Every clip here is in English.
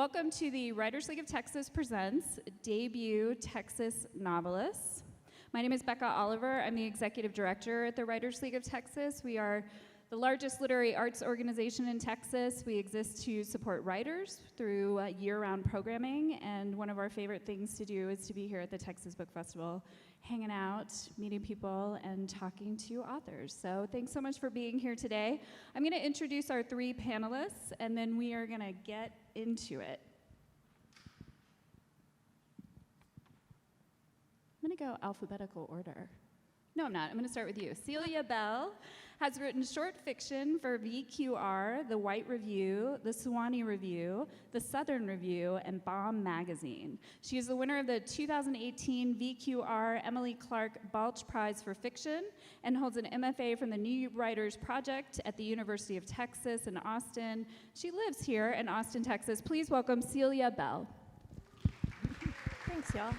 Welcome to the Writers League of Texas Presents debut Texas Novelists. My name is Becca Oliver. I'm the executive director at the Writers League of Texas. We are the largest literary arts organization in Texas. We exist to support writers through year-round programming, and one of our favorite things to do is to be here at the Texas Book Festival, hanging out, meeting people, and talking to authors. So thanks so much for being here today. I'm going to introduce our three panelists, and then we are going to get into it. I'm going to go alphabetical order. No, I'm not. I'm going to start with you. Celia Bell has written short fiction for VQR, The White Review, The Sewanee Review, The Southern Review, and Bomb Magazine. She is the winner of the 2018 VQR Emily Clark Balch Prize for Fiction and holds an MFA from the New Writers Project at the University of Texas in Austin. She lives here in Austin, Texas. Please welcome Celia Bell. Thanks, y'all.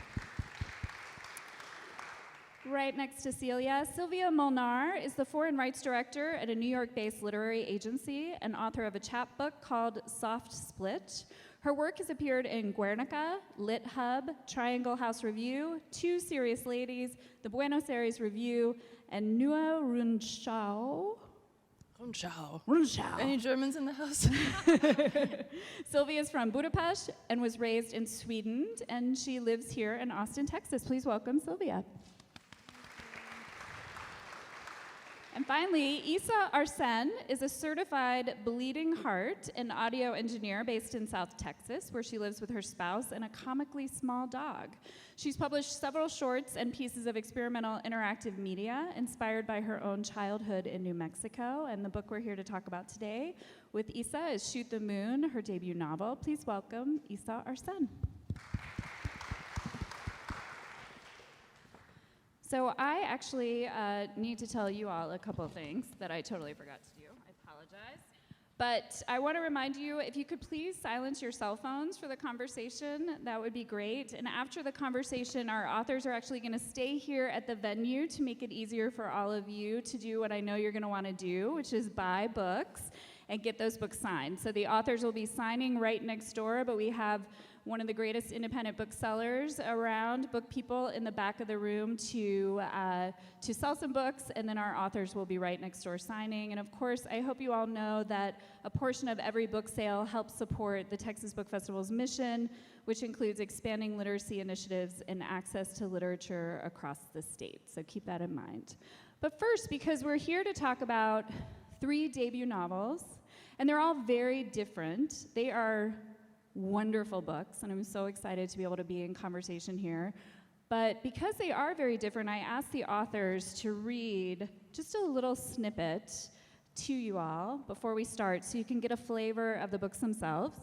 Right next to Celia, Sylvia Molnar is the foreign rights director at a New York-based literary agency and author of a chapbook called Soft Split. Her work has appeared in Guernica, Lit Hub, Triangle House Review, Two Serious Ladies, the Buenos Aires Review, and Neue Rundschau. Rundschau. Any Germans in the house? Sylvia is from Budapest and was raised in Sweden, and she lives here in Austin, Texas. Please welcome Sylvia. And finally, Isa Arsen is a certified bleeding heart and audio engineer based in South Texas, where she lives with her spouse and a comically small dog. She's published several shorts and pieces of experimental interactive media inspired by her own childhood in New Mexico. And the book we're here to talk about today with Isa is Shoot the Moon, her debut novel. Please welcome Isa Arsen. So I actually need to tell you all a couple of things that I totally forgot to do. I apologize. But I want to remind you, if you could please silence your cell phones for the conversation, that would be great. And after the conversation, our authors are actually going to stay here at the venue to make it easier for all of you to do what I know you're going to want to do, which is buy books and get those books signed. So the authors will be signing right next door, but we have one of the greatest independent booksellers around, book people in the back of the room to sell some books, and then our authors will be right next door signing. And of course, I hope you all know that a portion of every book sale helps support the Texas Book Festival's mission, which includes expanding literacy initiatives and access to literature across the state. So keep that in mind. But first, because we're here to talk about three debut novels, and they're all very different. They are wonderful books, and I'm so excited to be able to be in conversation here. But because they are very different, I asked the authors to read just a little snippet to you all before we start so you can get a flavor of the books themselves.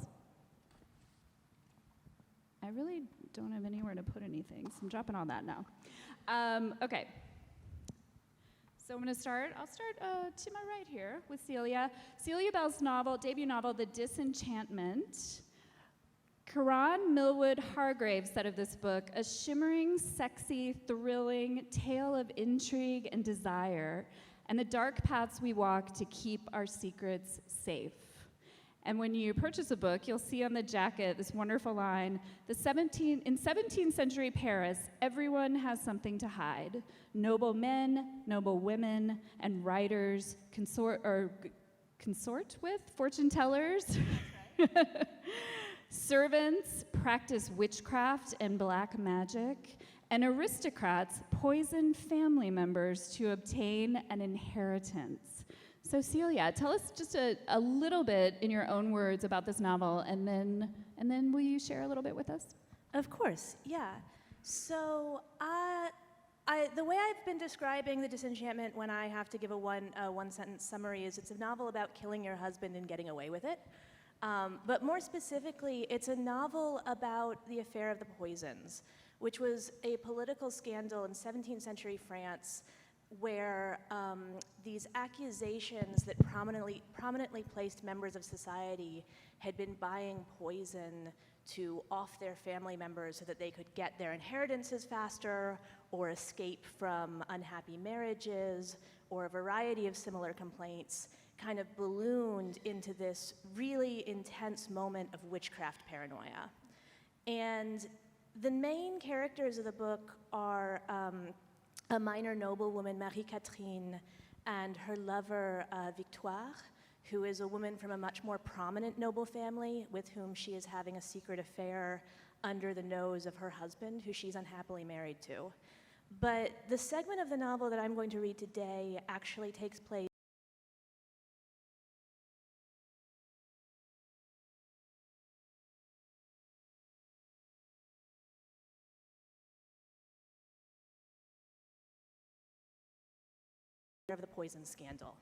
I really don't have anywhere to put anything, so I'm dropping all that now. Okay. So I'm going to start. I'll start to my right here with Celia. Celia Bell's debut novel, The Disenchantment. Karan Millwood Hargrave said of this book, a shimmering, sexy, thrilling tale of intrigue and desire, and the dark paths we walk to keep our secrets safe. And when you purchase a book, you'll see on the jacket this wonderful line, in 17th century Paris, everyone has something to hide. Noble men, noble women, and writers consort with fortune tellers. Servants practice witchcraft and black magic, and aristocrats poison family members to obtain an inheritance. So Celia, tell us just a little bit in your own words about this novel, and then will you share a little bit with us? Of course, yeah. So the way I've been describing The Disenchantment when I have to give a one-sentence summary is it's a novel about killing your husband and getting away with it. But more specifically, it's a novel about the affair of the poisons, which was a political scandal in 17th century France where these accusations that prominently placed members of society had been buying poison to off their family members so that they could get their inheritances faster or escape from unhappy marriages or a variety of similar complaints kind of ballooned into this really intense moment of witchcraft paranoia. And the main characters of the book are a minor noblewoman, Marie-Catherine, and her lover, Victoire, who is a woman from a much more prominent noble family with whom she is having a secret affair under the nose of her husband, who she's unhappily married to. But the segment of the novel that I'm going to read today actually takes place of the poison scandal.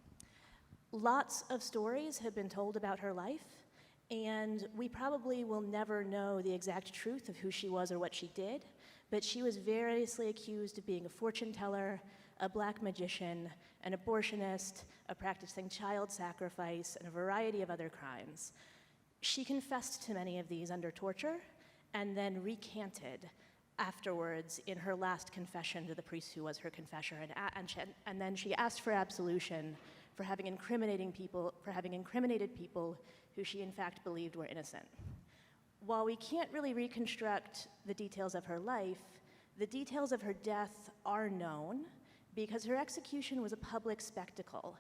Lots of stories have been told about her life, and we probably will never know the exact truth of who she was or what she did, but she was variously accused of being a fortune teller, a black magician, an abortionist, a practicing child sacrifice, and a variety of other crimes. She confessed to many of these under torture and then recanted afterwards in her last confession to the priest who was her confessor, and then she asked for absolution for having incriminated people who she in fact believed were innocent. While we can't really reconstruct the details of her life, the details of her death are known because her execution was a public spectacle.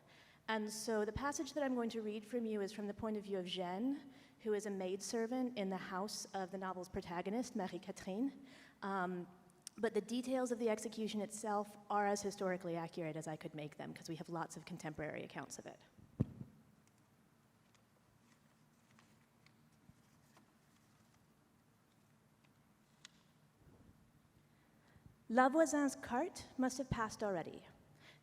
And so the passage that I'm going to read from you is from the point of view of Jeanne, who is a maidservant in the house of the novel's protagonist, Marie-Catherine. But the details of the execution itself are as historically accurate as I could make them, because we have lots of contemporary accounts of it. La Voisin's cart must have passed already.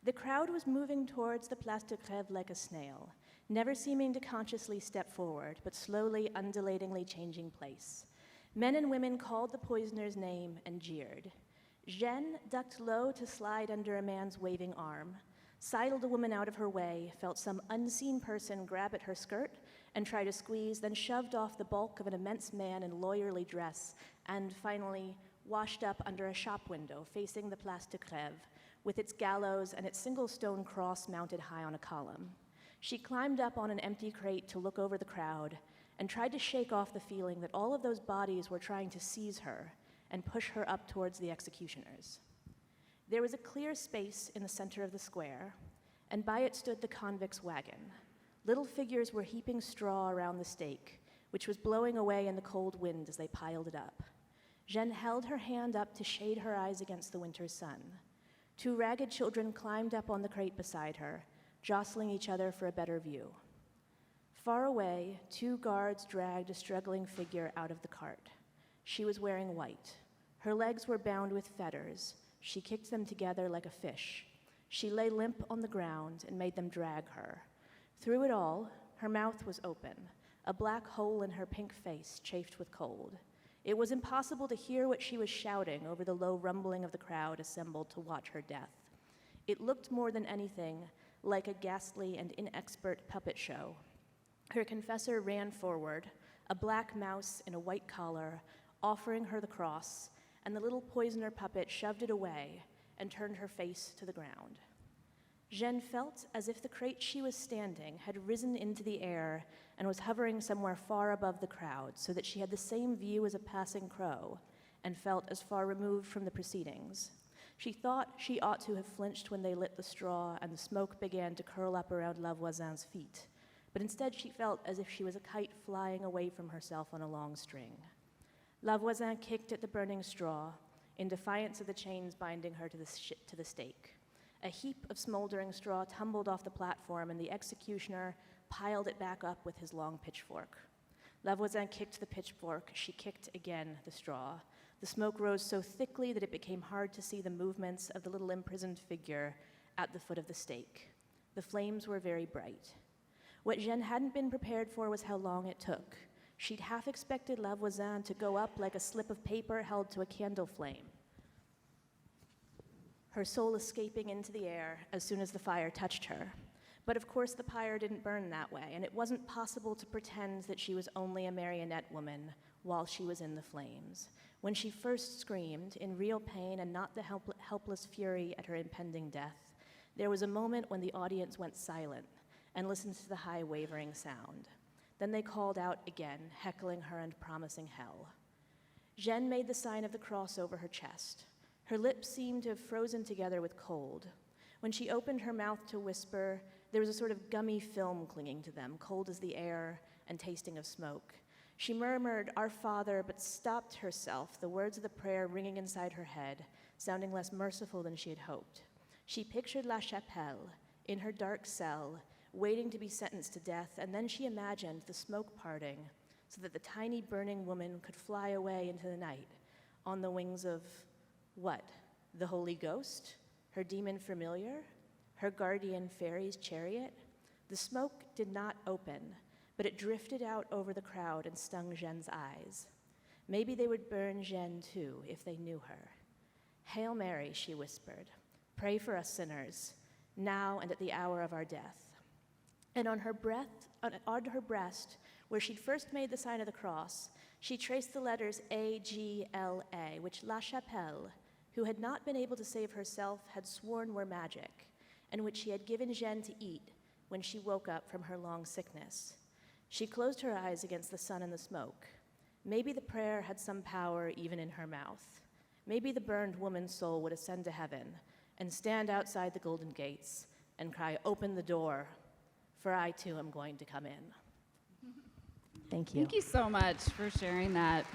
The crowd was moving towards the Place de Grève like a snail, never seeming to consciously step forward, but slowly, undulatingly changing place. Men and women called the poisoner's name and jeered. Jeanne ducked low to slide under a man's waving arm, sidled a woman out of her way, felt some unseen person grab at her skirt and try to squeeze, then shoved off the bulk of an immense man in lawyerly dress, and finally washed up under a shop window facing the Place de Grève, with its gallows and its single stone cross mounted high on a column. She climbed up on an empty crate to look over the crowd and tried to shake off the feeling that all of those bodies were trying to seize her and push her up towards the executioners. There was a clear space in the center of the square, and by it stood the convict's wagon. Little figures were heaping straw around the stake, which was blowing away in the cold wind as they piled it up. Jeanne held her hand up to shade her eyes against the winter's sun. Two ragged children climbed up on the crate beside her, jostling each other for a better view. Far away, two guards dragged a struggling figure out of the cart. She was wearing white. Her legs were bound with fetters. She kicked them together like a fish. She lay limp on the ground and made them drag her. Through it all, her mouth was open, a black hole in her pink face chafed with cold. It was impossible to hear what she was shouting over the low rumbling of the crowd assembled to watch her death. It looked more than anything like a ghastly and inexpert puppet show. Her confessor ran forward, a black mouse in a white collar, offering her the cross, and the little poisoner puppet shoved it away and turned her face to the ground. Jeanne felt as if the crate she was standing had risen into the air and was hovering somewhere far above the crowd, so that she had the same view as a passing crow and felt as far removed from the proceedings. She thought she ought to have flinched when they lit the straw and the smoke began to curl up around La Voisin's feet, but instead she felt as if she was a kite flying away from herself on a long string. La Voisin kicked at the burning straw in defiance of the chains binding her to the stake. A heap of smoldering straw tumbled off the platform, and the executioner piled it back up with his long pitchfork. La Voisin kicked the pitchfork. She kicked again the straw. The smoke rose so thickly that it became hard to see the movements of the little imprisoned figure at the foot of the stake. The flames were very bright. What Jeanne hadn't been prepared for was how long it took. She'd half expected La Voisin to go up like a slip of paper held to a candle flame, her soul escaping into the air as soon as the fire touched her. But of course the pyre didn't burn that way, and it wasn't possible to pretend that she was only a marionette woman while she was in the flames. When she first screamed, in real pain and not the helpless fury at her impending death, There was a moment when the audience went silent and listened to the high wavering sound. Then they called out again, heckling her and promising hell. Jeanne made the sign of the cross over her chest. Her lips seemed to have frozen together with cold. When she opened her mouth to whisper, there was a sort of gummy film clinging to them, cold as the air and tasting of smoke. She murmured, "Our Father," but stopped herself, the words of the prayer ringing inside her head, sounding less merciful than she had hoped. She pictured La Chapelle in her dark cell, waiting to be sentenced to death, and then she imagined the smoke parting so that the tiny burning woman could fly away into the night on the wings of what? The Holy Ghost? Her demon familiar? Her guardian fairy's chariot? The smoke did not open, but it drifted out over the crowd and stung Jeanne's eyes. Maybe they would burn Jeanne too if they knew her. "Hail Mary," she whispered, "pray for us sinners, now and at the hour of our death." And on her breast, where she'd first made the sign of the cross, she traced the letters A-G-L-A, which La Chapelle, who had not been able to save herself, had sworn were magic, and which she had given Jeanne to eat when she woke up from her long sickness. She closed her eyes against the sun and the smoke. Maybe the prayer had some power even in her mouth. Maybe the burned woman's soul would ascend to heaven and stand outside the golden gates and cry, "Open the door, for I too am going to come in." Thank you. Thank you so much for sharing that.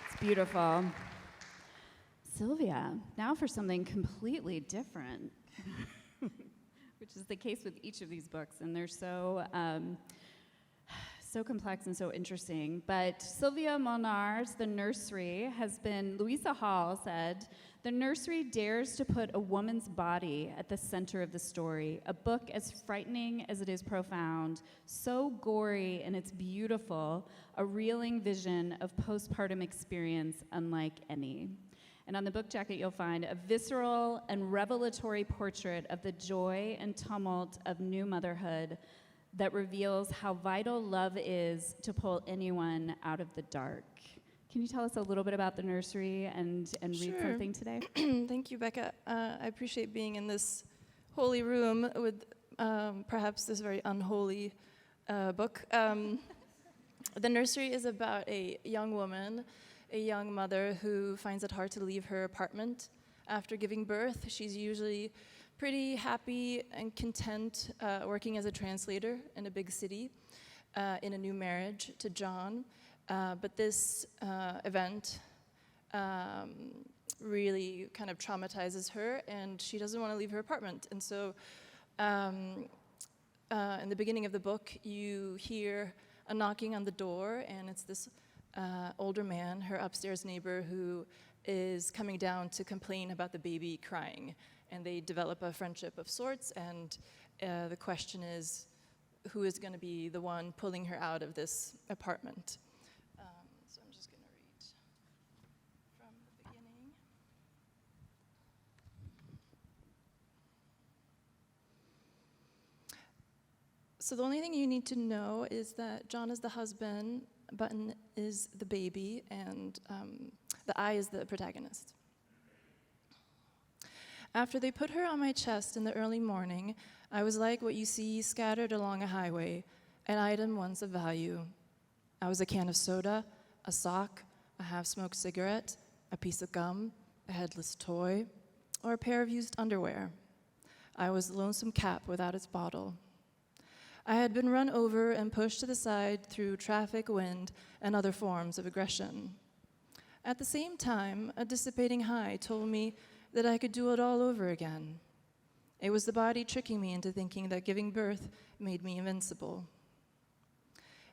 It's beautiful. Sylvia, now for something completely different, which is the case with each of these books, and they're so complex and so interesting. But Sylvia Molnar's The Nursery has been, Louisa Hall said, "The Nursery dares to put a woman's body at the center of the story, a book as frightening as it is profound, so gory and it's beautiful, a reeling vision of postpartum experience unlike any." And on the book jacket, you'll find a visceral and revelatory portrait of the joy and tumult of new motherhood that reveals how vital love is to pull anyone out of the dark. Can you tell us a little bit about The Nursery and read something today? Thank you, Becca. I appreciate being in this holy room with perhaps this very unholy book. The Nursery is about a young woman, a young mother who finds it hard to leave her apartment after giving birth. She's usually pretty happy and content working as a translator in a big city in a new marriage to John. But this event really kind of traumatizes her, and she doesn't want to leave her apartment. And so in the beginning of the book, you hear a knocking on the door, and it's this older man, her upstairs neighbor, who is coming down to complain about the baby crying. And they develop a friendship of sorts, and the question is, who is going to be the one pulling her out of this apartment? So I'm just going to read from the beginning. So the only thing you need to know is that John is the husband, Button is the baby, and the I is the protagonist. After they put her on my chest in the early morning, I was like what you see scattered along a highway, an item once of value. I was a can of soda, a sock, a half-smoked cigarette, a piece of gum, a headless toy, or a pair of used underwear. I was the lonesome cat without its bottle. I had been run over and pushed to the side through traffic, wind, and other forms of aggression. At the same time, a dissipating high told me that I could do it all over again. It was the body tricking me into thinking that giving birth made me invincible.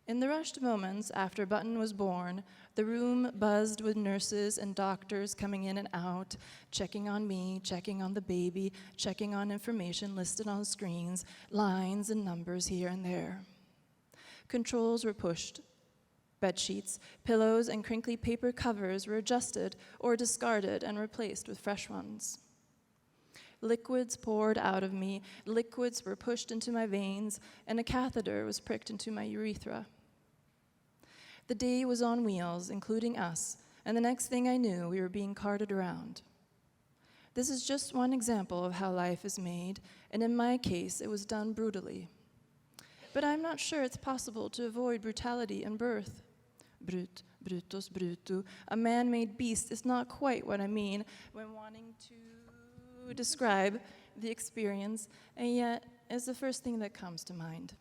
In the rushed moments after Button was born, the room buzzed with nurses and doctors coming in and out, checking on me, checking on the baby, checking on information listed on screens, lines and numbers here and there. Controls were pushed. Bed sheets, pillows, and crinkly paper covers were adjusted or discarded and replaced with fresh ones. Liquids poured out of me, liquids were pushed into my veins, and a catheter was pricked into my urethra. The day was on wheels, including us, and the next thing I knew, we were being carted around. This is just one example of how life is made, and in my case, it was done brutally. But I'm not sure it's possible to avoid brutality in birth. Brutus, brutu, a man-made beast is not quite what I mean when wanting to describe the experience, and yet is the first thing that comes to mind.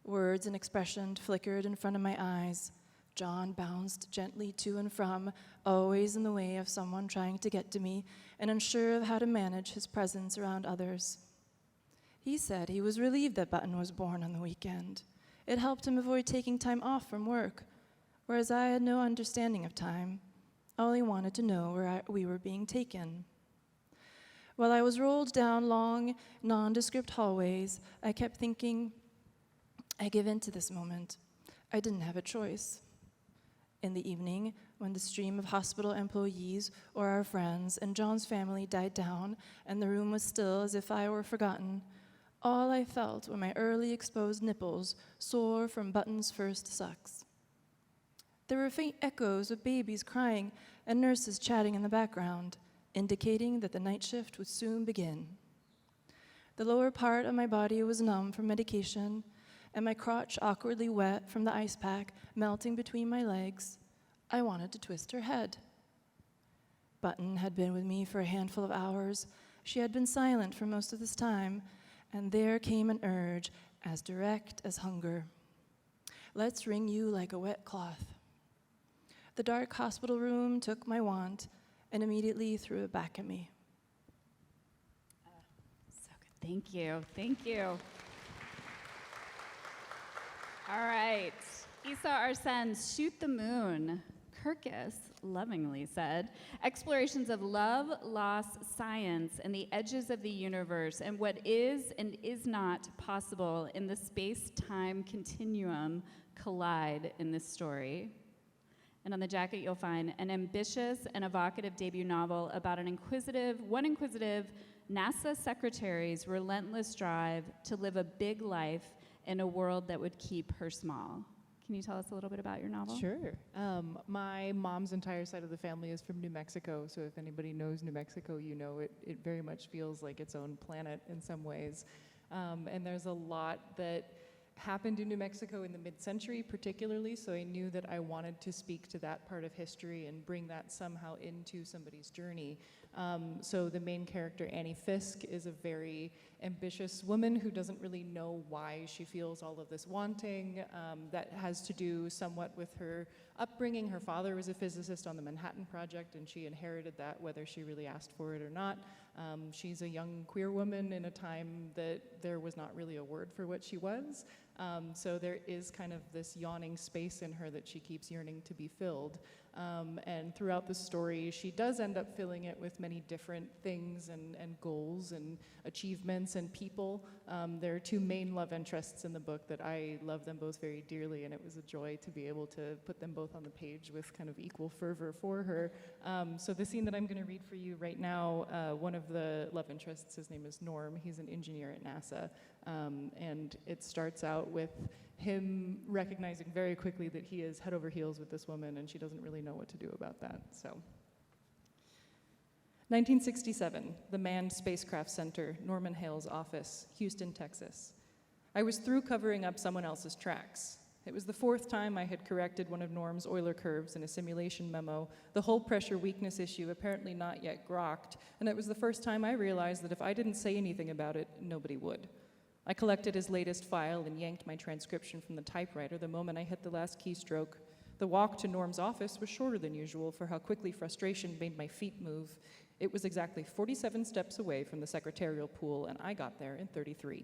Words and expression flickered in front of my eyes. John bounced gently to and from, always in the way of someone trying to get to me and unsure of how to manage his presence around others. He said he was relieved that Button was born on the weekend. It helped him avoid taking time off from work, whereas I had no understanding of time. I only wanted to know where we were being taken. While I was rolled down long, nondescript hallways, I kept thinking, I give in to this moment. I didn't have a choice. In the evening, when the stream of hospital employees or our friends and John's family died down and the room was still as if I were forgotten, all I felt were my early exposed nipples sore from Button's first sucks. There were faint echoes of babies crying and nurses chatting in the background, indicating that the night shift would soon begin. The lower part of my body was numb from medication, and my crotch awkwardly wet from the ice pack melting between my legs. I wanted to twist her head. Button had been with me for a handful of hours. She had been silent for most of this time, and there came an urge as direct as hunger. Let's wring you like a wet cloth. The dark hospital room took my want and immediately threw it back at me. So good. Thank you. Thank you. All right. Isa Arsen's Shoot the Moon. Kirkus lovingly said, explorations of love, loss, science, and the edges of the universe, and what is and is not possible in the space-time continuum collide in this story. And on the jacket, you'll find an ambitious and evocative debut novel about one inquisitive NASA secretary's relentless drive to live a big life in a world that would keep her small. Can you tell us a little bit about your novel? Sure. My mom's entire side of the family is from New Mexico, so if anybody knows New Mexico, you know it very much feels like its own planet in some ways. And there's a lot that happened in New Mexico in the mid-century particularly, so I knew that I wanted to speak to that part of history and bring that somehow into somebody's journey. So the main character, Annie Fisk, is a very ambitious woman who doesn't really know why she feels all of this wanting. That has to do somewhat with her upbringing. Her father was a physicist on the Manhattan Project, and she inherited that whether she really asked for it or not. She's a young queer woman in a time that there was not really a word for what she was. So there is kind of this yawning space in her that she keeps yearning to be filled. And throughout the story, she does end up filling it with many different things and goals and achievements and people. There are two main love interests in the book that I love them both very dearly, and it was a joy to be able to put them both on the page with kind of equal fervor for her. So the scene that I'm going to read for you right now, one of the love interests, his name is Norm. He's an engineer at NASA. And it starts out with him recognizing very quickly that he is head over heels with this woman, and she doesn't really know what to do about that. So, 1967, the Manned Spacecraft Center, Norman Hale's office, Houston, Texas. I was through covering up someone else's tracks. It was the fourth time I had corrected one of Norm's Euler curves in a simulation memo, the hull pressure weakness issue apparently not yet grokked, and it was the first time I realized that if I didn't say anything about it, nobody would. I collected his latest file and yanked my transcription from the typewriter the moment I hit the last keystroke. The walk to Norm's office was shorter than usual for how quickly frustration made my feet move. It was exactly 47 steps away from the secretarial pool, and I got there in 33.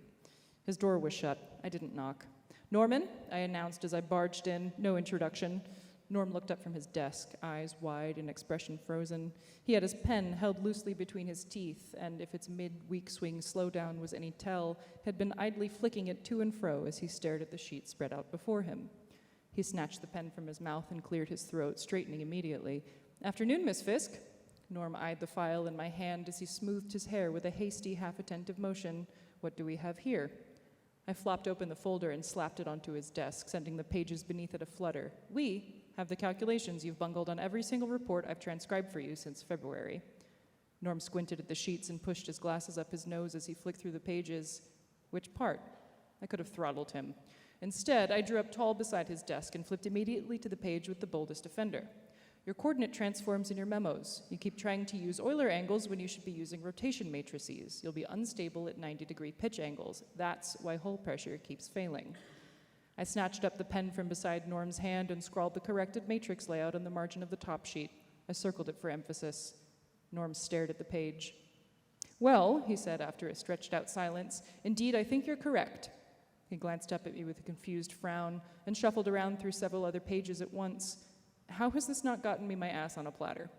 His door was shut. I didn't knock. Norman, I announced as I barged in, no introduction. Norm looked up from his desk, eyes wide and expression frozen. He had his pen held loosely between his teeth, and if its mid-weak swing slowdown was any tell, had been idly flicking it to and fro as he stared at the sheet spread out before him. He snatched the pen from his mouth and cleared his throat, straightening immediately. "Afternoon, Miss Fisk." Norm eyed the file in my hand as he smoothed his hair with a hasty, half-attentive motion. "What do we have here?" I flopped open the folder and slapped it onto his desk, sending the pages beneath it aflutter. "We have the calculations you've bungled on every single report I've transcribed for you since February." Norm squinted at the sheets and pushed his glasses up his nose as he flicked through the pages. Which part? I could have throttled him. Instead, I drew up tall beside his desk and flipped immediately to the page with the boldest offender. Your coordinate transforms in your memos. You keep trying to use Euler angles when you should be using rotation matrices. You'll be unstable at 90-degree pitch angles. That's why hull pressure keeps failing. I snatched up the pen from beside Norm's hand and scrawled the corrected matrix layout on the margin of the top sheet. I circled it for emphasis. Norm stared at the page. Well, he said after a stretched-out silence, indeed, I think you're correct. He glanced up at me with a confused frown and shuffled around through several other pages at once. How has this not gotten me my ass on a platter?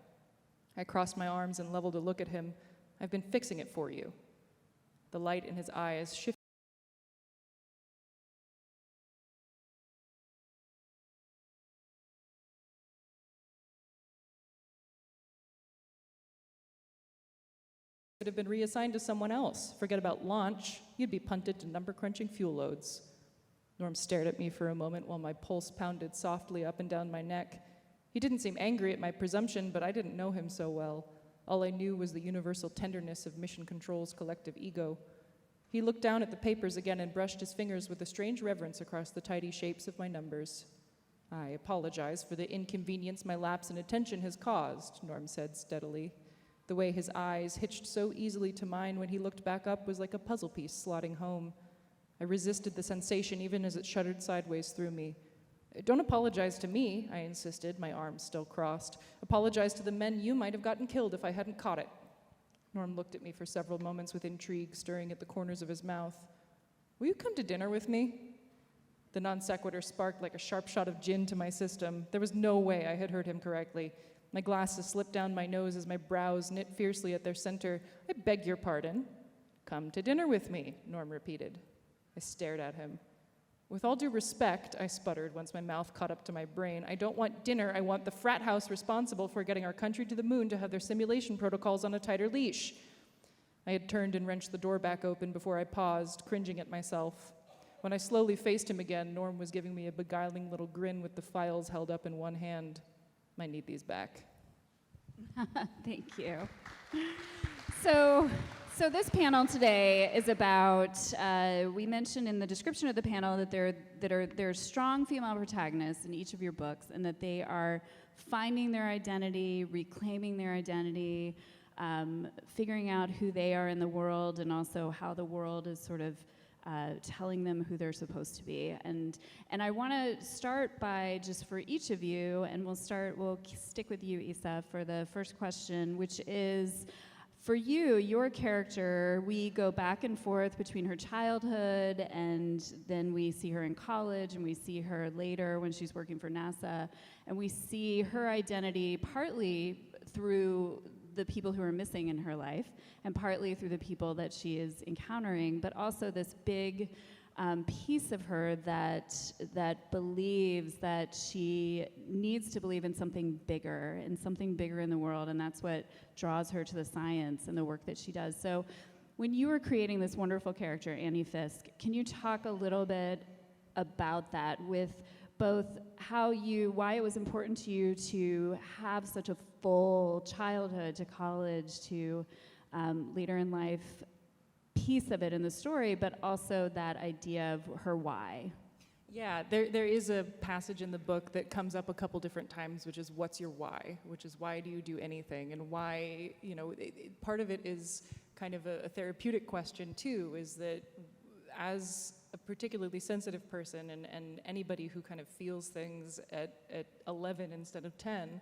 I crossed my arms and leveled a look at him. I've been fixing it for you. The light in his eyes shifted. Could have been reassigned to someone else. Forget about launch. You'd be punted to number-crunching fuel loads. Norm stared at me for a moment while my pulse pounded softly up and down my neck. He didn't seem angry at my presumption, but I didn't know him so well. All I knew was the universal tenderness of Mission Control's collective ego. He looked down at the papers again and brushed his fingers with a strange reverence across the tidy shapes of my numbers. I apologize for the inconvenience my lapse in attention has caused, Norm said steadily. The way his eyes hitched so easily to mine when he looked back up was like a puzzle piece slotting home. I resisted the sensation even as it shuddered sideways through me. Don't apologize to me, I insisted, my arms still crossed. Apologize to the men you might have gotten killed if I hadn't caught it. Norm looked at me for several moments with intrigue stirring at the corners of his mouth. Will you come to dinner with me? The non sequitur sparked like a sharp shot of gin to my system. There was no way I had heard him correctly. My glasses slipped down my nose as my brows knit fiercely at their center. I beg your pardon. Come to dinner with me, Norm repeated. I stared at him. With all due respect, I sputtered once my mouth caught up to my brain, I don't want dinner, I want the frat house responsible for getting our country to the moon to have their simulation protocols on a tighter leash. I had turned and wrenched the door back open before I paused, cringing at myself. When I slowly faced him again, Norm was giving me a beguiling little grin with the files held up in one hand. Might need these back. Thank you. So this panel today is about, we mentioned in the description of the panel that there are strong female protagonists in each of your books and that they are finding their identity, reclaiming their identity, figuring out who they are in the world and also how the world is sort of telling them who they're supposed to be. And I want to start by just for each of you, and we'll stick with you, Isa, for the first question, which is, for you, your character, we go back and forth between her childhood and then we see her in college and we see her later when she's working for NASA, and we see her identity partly through the people who are missing in her life and partly through the people that she is encountering, but also this big piece of her that believes that she needs to believe in something bigger in the world, and that's what draws her to the science and the work that she does. So when you were creating this wonderful character, Annie Fisk, can you talk a little bit about that with both why it was important to you to have such a full childhood to college to later in life piece of it in the story, but also that idea of her why? Yeah, there is a passage in the book that comes up a couple different times, which is what's your why, which is why do you do anything, and why, part of it is kind of a therapeutic question too, is that as a particularly sensitive person and anybody who kind of feels things at 11 instead of 10,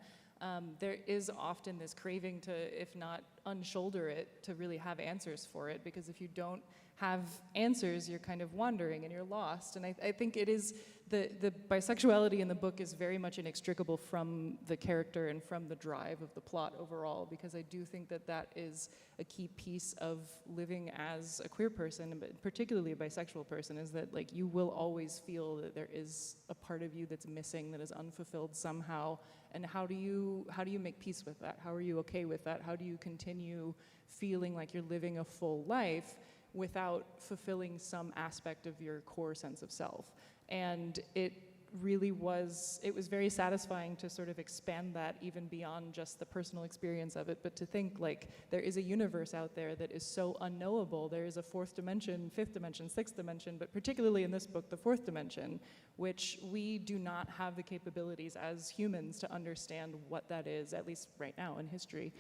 there is often this craving to, if not unshoulder it, to really have answers for it, because if you don't have answers, you're kind of wandering and you're lost. And I think it is, the bisexuality in the book is very much inextricable from the character and from the drive of the plot overall, because I do think that that is a key piece of living as a queer person, but particularly a bisexual person, is that like you will always feel that there is a part of you that's missing, that is unfulfilled somehow. And how do you make peace with that? How are you okay with that? How do you continue feeling like you're living a full life without fulfilling some aspect of your core sense of self? And it really was, it was very satisfying to sort of expand that even beyond just the personal experience of it, but to think like there is a universe out there that is so unknowable. There is a fourth dimension, fifth dimension, sixth dimension, but particularly in this book, the fourth dimension, which we do not have the capabilities as humans to understand what that is, at least right now in history.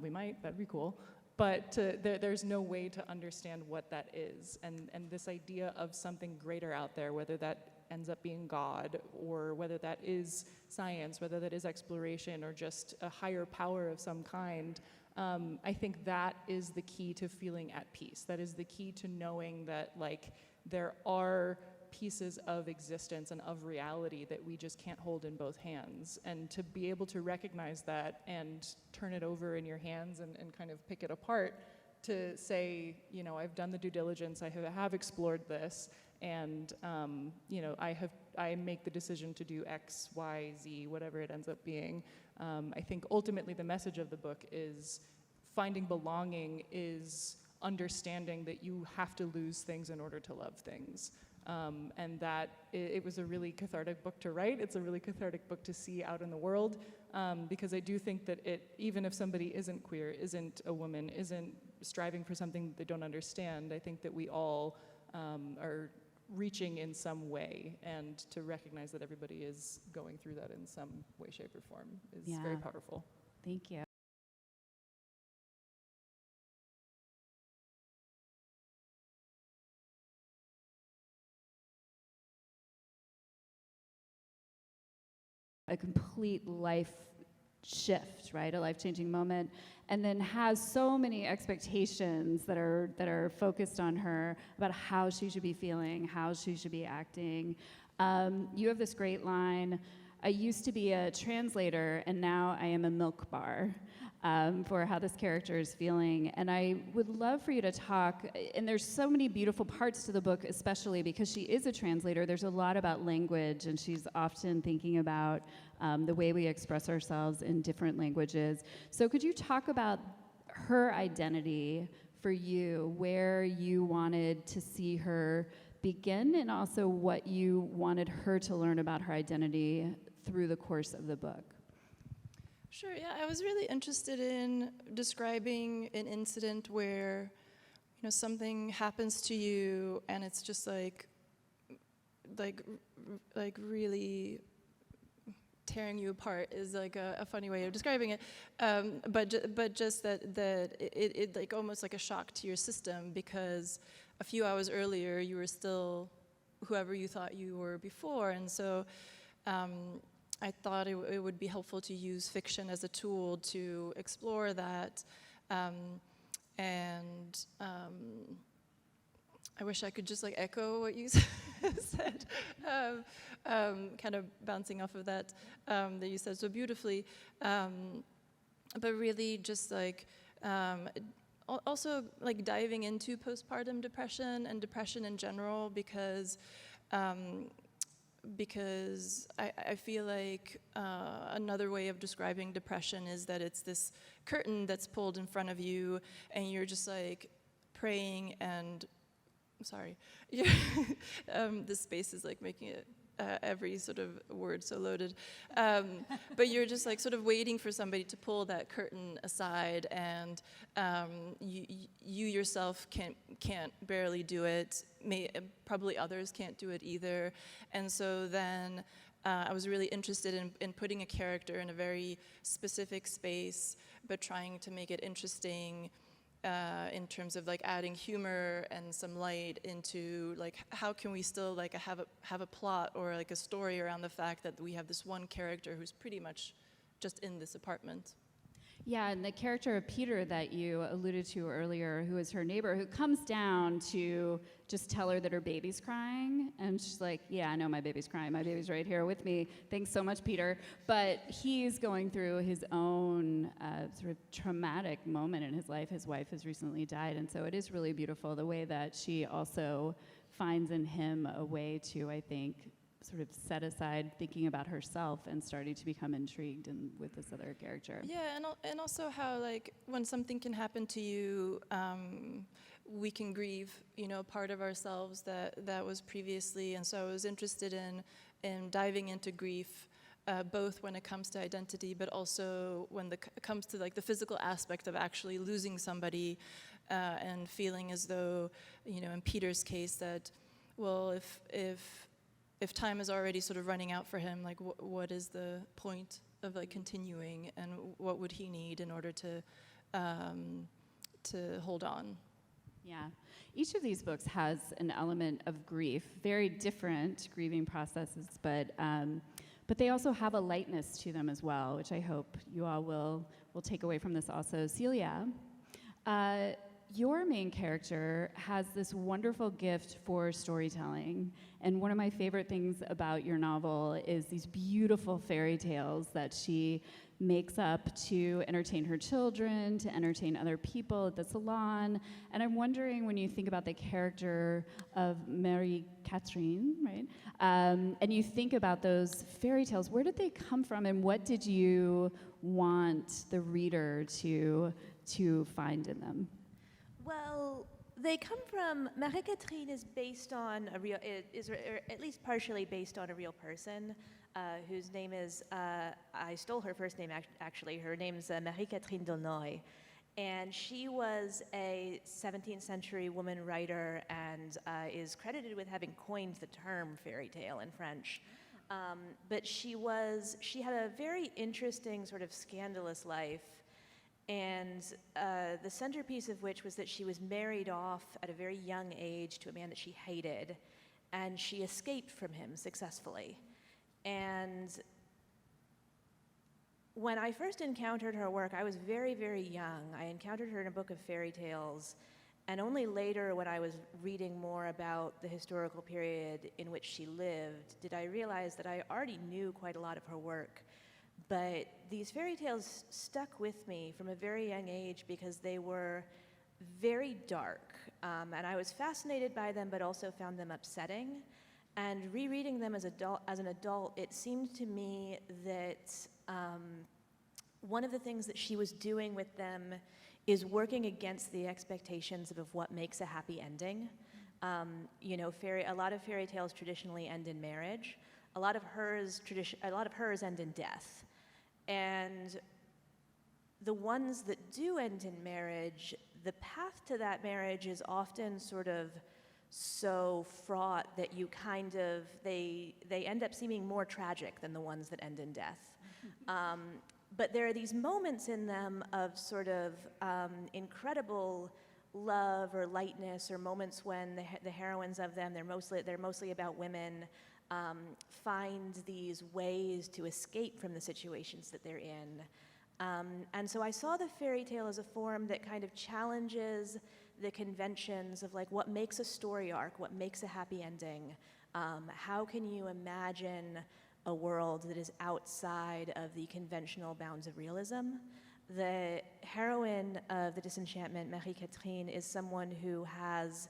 We might, that'd be cool. But there's no way to understand what that is. And this idea of something greater out there, whether that ends up being God, or whether that is science, whether that is exploration, or just a higher power of some kind, I think that is the key to feeling at peace. That is the key to knowing that, like, there are pieces of existence and of reality that we just can't hold in both hands. And to be able to recognize that and turn it over in your hands and kind of pick it apart to say, you know, I've done the due diligence, I have explored this, and you know, I make the decision to do X, Y, Z, whatever it ends up being. I think ultimately the message of the book is finding belonging is understanding that you have to lose things in order to love things. And that it was a really cathartic book to write. It's a really cathartic book to see out in the world, because I do think that even if somebody isn't queer, isn't a woman, isn't striving for something that they don't understand, I think that we all are reaching in some way, and to recognize that everybody is going through that in some way, shape, or form is very powerful. Thank you. A complete life shift, right? A life-changing moment, and then has so many expectations that are focused on her about how she should be feeling, how she should be acting. You have this great line, I used to be a translator, and now I am a milk bar, for how this character is feeling. And I would love for you to talk, and there's so many beautiful parts to the book, especially because she is a translator. There's a lot about language, and she's often thinking about the way we express ourselves in different languages. So could you talk about her identity for you, where you wanted to see her begin, and also what you wanted her to learn about her identity through the course of the book? Sure, yeah, I was really interested in describing an incident where, you know, something happens to you and it's just like really tearing you apart is like a funny way of describing it, but just that it like almost like a shock to your system, because a few hours earlier you were still whoever you thought you were before, and so I thought it would be helpful to use fiction as a tool to explore that, and I wish I could just like echo what you said, kind of bouncing off of that that you said so beautifully, but really just like also like diving into postpartum depression and depression in general, because I feel like another way of describing depression is that it's this curtain that's pulled in front of you, and you're just like praying and, sorry, this space is like making it every sort of word so loaded, but you're just like sort of waiting for somebody to pull that curtain aside, and you yourself can't barely do it. Probably others can't do it either, and so then I was really interested in putting a character in a very specific space, but trying to make it interesting. In terms of like adding humor and some light into like how can we still like have a plot or like a story around the fact that we have this one character who's pretty much just in this apartment. Yeah, and the character of Peter that you alluded to earlier, who is her neighbor, who comes down to just tell her that her baby's crying, and she's like, yeah, I know my baby's crying, my baby's right here with me, thanks so much, Peter. But he's going through his own sort of traumatic moment in his life. His wife has recently died, and so it is really beautiful the way that she also finds in him a way to, I think, sort of set aside thinking about herself and starting to become intrigued with this other character. Yeah, and also how like when something can happen to you we can grieve, part of ourselves that was previously. And so I was interested in diving into grief, both when it comes to identity, but also when it comes to like the physical aspect of actually losing somebody, and feeling as though, in Peter's case, that, well, if time is already sort of running out for him, like what is the point of like continuing, and what would he need in order to hold on? Yeah. Each of these books has an element of grief, very different grieving processes, but they also have a lightness to them as well, which I hope you all will take away from this also. Celia, your main character has this wonderful gift for storytelling, and one of my favorite things about your novel is these beautiful fairy tales that she makes up to entertain her children, to entertain other people at the salon. And I'm wondering, when you think about the character of Marie-Catherine, right? And you think about those fairy tales, where did they come from, and what did you want the reader to find in them? Well, they come from, Marie-Catherine is based on a real, or at least partially based on a real person, whose name is, I stole her first name actually, her name's Marie-Catherine d'Aulnoy. And she was a 17th century woman writer and is credited with having coined the term fairy tale in French. But she had a very interesting sort of scandalous life, and the centerpiece of which was that she was married off at a very young age to a man that she hated, and she escaped from him successfully. And when I first encountered her work, I was very, very young. I encountered her in a book of fairy tales, and only later, when I was reading more about the historical period in which she lived, did I realize that I already knew quite a lot of her work. But these fairy tales stuck with me from a very young age because they were very dark, and I was fascinated by them, but also found them upsetting. And rereading them as an adult, it seemed to me that one of the things that she was doing with them is working against the expectations of what makes a happy ending. A lot of fairy tales traditionally end in marriage. A lot of hers end in death. And the ones that do end in marriage, the path to that marriage is often sort of so fraught that they end up seeming more tragic than the ones that end in death. But there are these moments in them of sort of incredible love or lightness, or moments when the heroines of them, they're mostly about women, find these ways to escape from the situations that they're in. And so I saw the fairy tale as a form that kind of challenges the conventions of like what makes a story arc, what makes a happy ending. How can you imagine a world that is outside of the conventional bounds of realism? The heroine of the Disenchantment, Marie-Catherine, is someone who has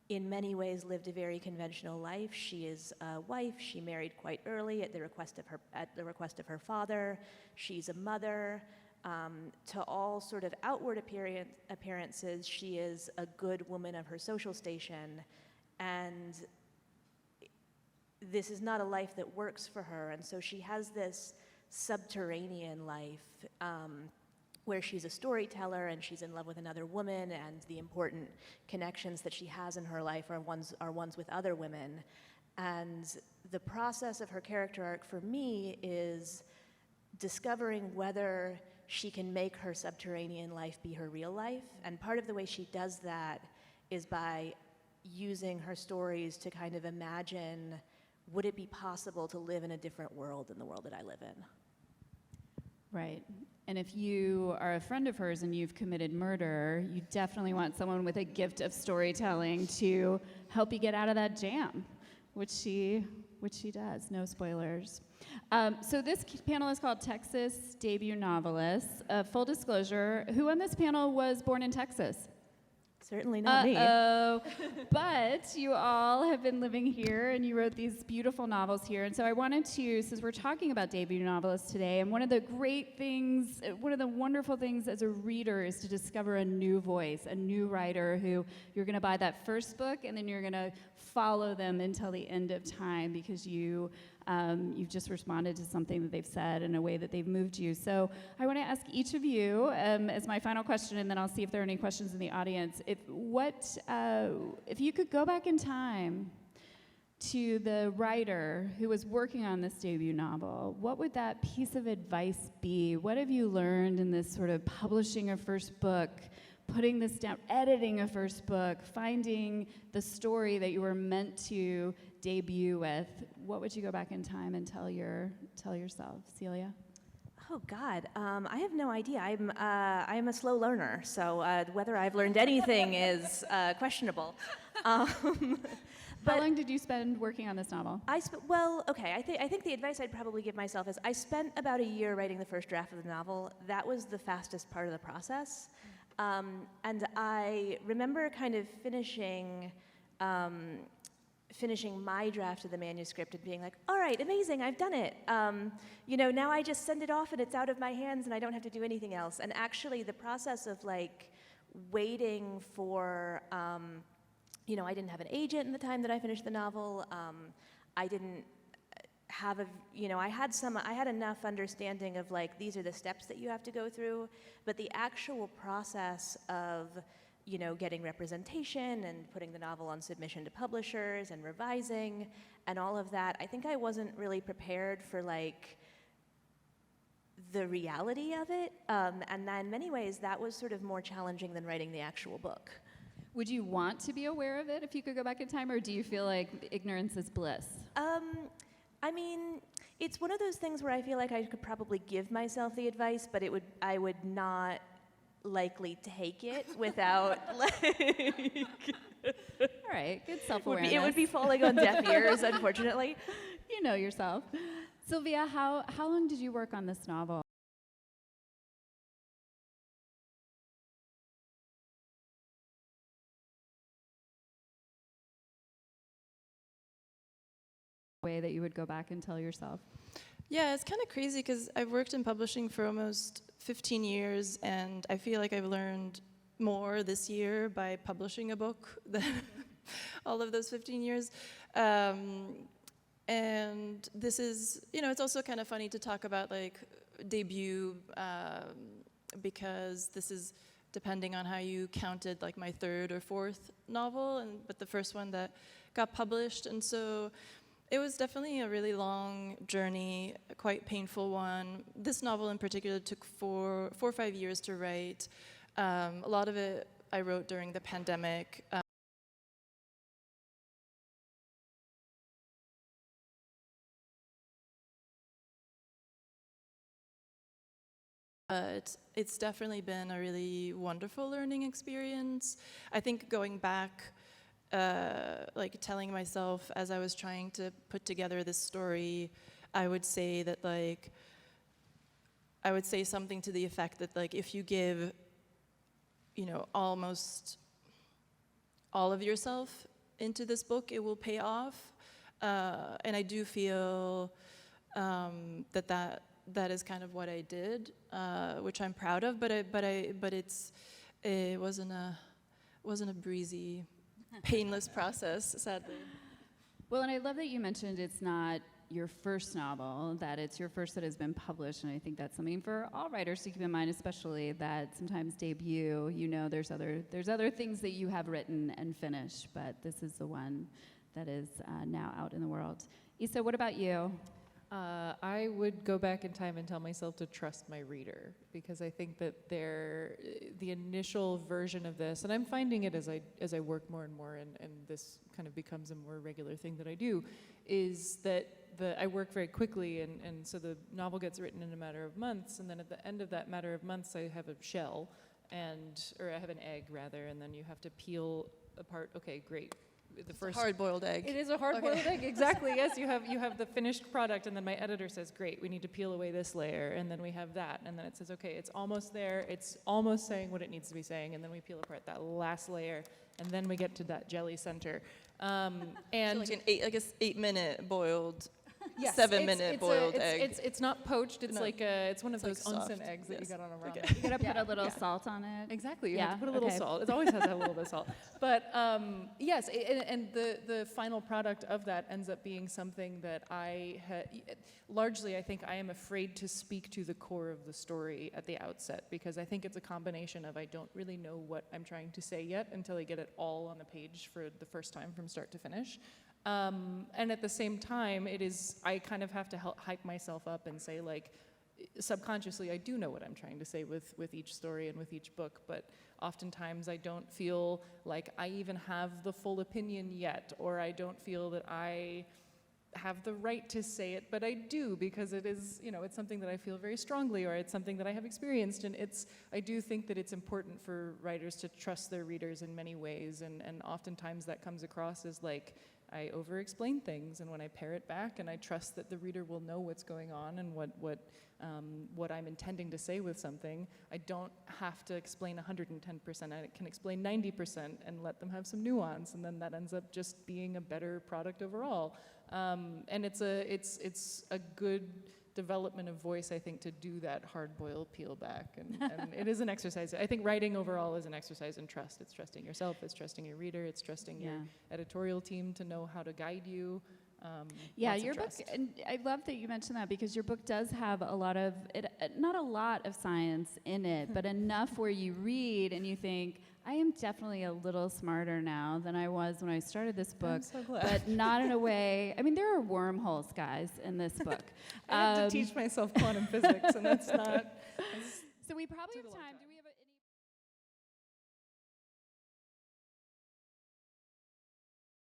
in many ways lived a very conventional life. She is a wife. She married quite early at the request of her father. She's a mother. To all sort of outward appearances, she is a good woman of her social station, and this is not a life that works for her. And so she has this subterranean life where she's a storyteller and she's in love with another woman, and the important connections that she has in her life are ones with other women. And the process of her character arc for me is discovering whether she can make her subterranean life be her real life. And part of the way she does that is by using her stories to kind of imagine, would it be possible to live in a different world than the world that I live in? Right. And if you are a friend of hers and you've committed murder, you definitely want someone with a gift of storytelling to help you get out of that jam, which she does. No spoilers. So this panel is called Texas Debut Novelists. Full disclosure, who on this panel was born in Texas? Certainly not me. Uh-oh. But you all have been living here, and you wrote these beautiful novels here. And so I wanted to, since we're talking about debut novelists today, and one of the great things, one of the wonderful things as a reader is to discover a new voice, a new writer who you're going to buy that first book, and then you're going to follow them until the end of time because you've just responded to something that they've said in a way that they've moved you. So I want to ask each of you as my final question, and then I'll see if there are any questions in the audience. If you could go back in time to the writer who was working on this debut novel, what would that piece of advice be? What have you learned in this sort of publishing a first book, putting this down, editing a first book, finding the story that you were meant to debut with? What would you go back in time and tell yourself, Celia? Oh God, I have no idea. I'm a slow learner, so whether I've learned anything is questionable. How long did you spend working on this novel? I think the advice I'd probably give myself is I spent about a year writing the first draft of the novel. That was the fastest part of the process. And I remember kind of finishing my draft of the manuscript and being like, all right, amazing, I've done it. Now I just send it off and it's out of my hands and I don't have to do anything else. And actually the process of like waiting for, I didn't have an agent in the time that I finished the novel. I didn't have I had enough understanding of like, these are the steps that you have to go through, but the actual process of, getting representation and putting the novel on submission to publishers and revising and all of that, I think I wasn't really prepared for like the reality of it. And then in many ways, that was sort of more challenging than writing the actual book. Would you want to be aware of it if you could go back in time, or do you feel like ignorance is bliss? I mean, it's one of those things where I feel like I could probably give myself the advice, but I would not likely take it without like. All right, good self-awareness. It would be falling on deaf ears, unfortunately. You know yourself. Sylvia, how long did you work on this novel? Way that you would go back and tell yourself? Yeah, it's kind of crazy because I've worked in publishing for almost 15 years, and I feel like I've learned more this year by publishing a book than all of those 15 years. And this is, it's also kind of funny to talk about like debut because this is depending on how you counted like my third or fourth novel, but the first one that got published. And so it was definitely a really long journey, a quite painful one. This novel in particular took 4 or 5 years to write. A lot of it I wrote during the pandemic. But it's definitely been a really wonderful learning experience. I think going back, like telling myself as I was trying to put together this story, I would say that like, I would say something to the effect that like, if you give, almost all of yourself into this book, it will pay off. And I do feel that is kind of what I did, which I'm proud of. But it wasn't a breezy, painless process, sadly. Well, and I love that you mentioned it's not your first novel, that it's your first that has been published, and I think that's something for all writers to keep in mind, especially that sometimes debut, there's other things that you have written and finished, but this is the one that is now out in the world. Issa, what about you? I would go back in time and tell myself to trust my reader, because I think that the initial version of this, and I'm finding it as I work more and more, and this kind of becomes a more regular thing that I do, is that I work very quickly, and so the novel gets written in a matter of months, and then at the end of that matter of months, I have a shell, or I have an egg rather, and then you have to peel apart. Okay, great. the first Hard-boiled egg. It is a hard-boiled egg, exactly. Yes, you have the finished product, and then my editor says, "Great, we need to peel away this layer," and then we have that, and then it says, "Okay, it's almost there. It's almost saying what it needs to be saying," and then we peel apart that last layer, and then we get to that jelly center. And So like an 8-minute boiled, yes, 7-minute boiled egg. It's not poached. It's No. like it's one of It's those like onsen soft. eggs that you Yes. get on a ramen. Okay. You gotta put Yeah. a little Yeah. salt on it. Exactly. You Yeah, have to put a little okay. salt. It always has to have a little bit of salt. But yes, and the final product of that ends up being something that largely I think I am afraid to speak to the core of the story at the outset, because I think it's a combination of I don't really know what I'm trying to say yet until I get it all on the page for the first time from start to finish. And at the same time, I kind of have to hype myself up and say, like, subconsciously I do know what I'm trying to say with each story and with each book, but oftentimes I don't feel like I even have the full opinion yet, or I don't feel that I have the right to say it, but I do, because it is, it's something that I feel very strongly, or it's something that I have experienced, and I do think that it's important for writers to trust their readers in many ways, and oftentimes that comes across as like, I over-explain things, and when I pare it back and I trust that the reader will know what's going on and what I'm intending to say with something, I don't have to explain 110%. I can explain 90% and let them have some nuance, and then that ends up just being a better product overall. And it's a good development of voice, I think, to do that hard-boiled peel back, and it is an exercise. I think writing overall is an exercise in trust. It's trusting yourself, it's trusting your reader, it's trusting your editorial team to know how to guide you. Yeah, lots of your book, trust. and I love that you mentioned that, because your book does have a lot of, not a lot of science in it, but enough where you read and you think, I am definitely a little smarter now than I was when I started this book. I'm so glad. But not in a way, I mean, there are wormholes, guys, in this book. I had to teach myself quantum physics, and that's not... So we probably Took have a long time. time. Do we